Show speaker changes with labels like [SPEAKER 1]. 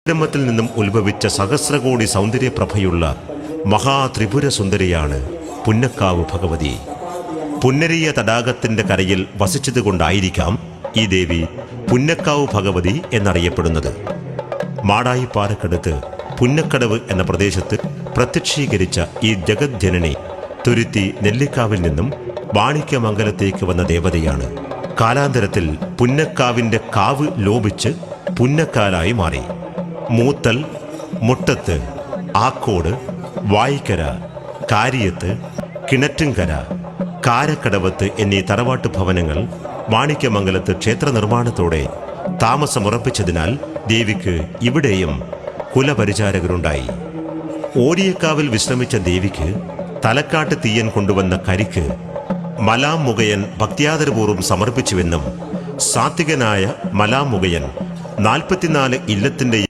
[SPEAKER 1] ബ്രഹ്മത്തിൽ നിന്നും ഉത്ഭവിച്ച സഹസ്രകോടി സൗന്ദര്യപ്രഭയുള്ള മഹാത്രിപുര സുന്ദരിയാണ് പുന്നക്കാവ് ഭഗവതി. പുന്നരിയ തടാകത്തിന്റെ കരയിൽ വസിച്ചതുകൊണ്ടായിരിക്കാം ഈ ദേവി പുന്നക്കാവ് ഭഗവതി എന്നറിയപ്പെടുന്നത്. മാടായിപ്പാറക്കടുത്ത് പുന്നക്കടവ് എന്ന പ്രദേശത്ത് പ്രത്യക്ഷീകരിച്ച ഈ ജഗജ്ജനനി തുരുത്തി നെല്ലിക്കാവിൽ നിന്നും വാണിക്യമംഗലത്തേക്ക് വന്ന ദേവതയാണ്. കാലാന്തരത്തിൽ പുന്നക്കാവിന്റെ കാവ് ലോപിച്ച് പുന്നക്കാലായി മാറി. മൂത്തൽ, മുട്ടത്ത്, ആക്കോട്, വായിക്കര, കാര്യത്ത്, കിണറ്റുംകര, കാരക്കടവത്ത് എന്നീ തറവാട്ട് ഭവനങ്ങൾ വാണിക്യമംഗലത്ത് ക്ഷേത്ര നിർമ്മാണത്തോടെ താമസമുറപ്പിച്ചതിനാൽ ദേവിക്ക് ഇവിടെയും കുലപരിചാരകരുണ്ടായി. ഓരിയക്കാവിൽ വിശ്രമിച്ച ദേവിക്ക് തലക്കാട്ട് തീയൻ കൊണ്ടുവന്ന കരിക്ക് മലാമുകയൻ ഭക്ത്യാദരപൂർവ്വം സമർപ്പിച്ചുവെന്നും സാത്വികനായ മലാമുകയൻ 44 ഇല്ലത്തിന്റെ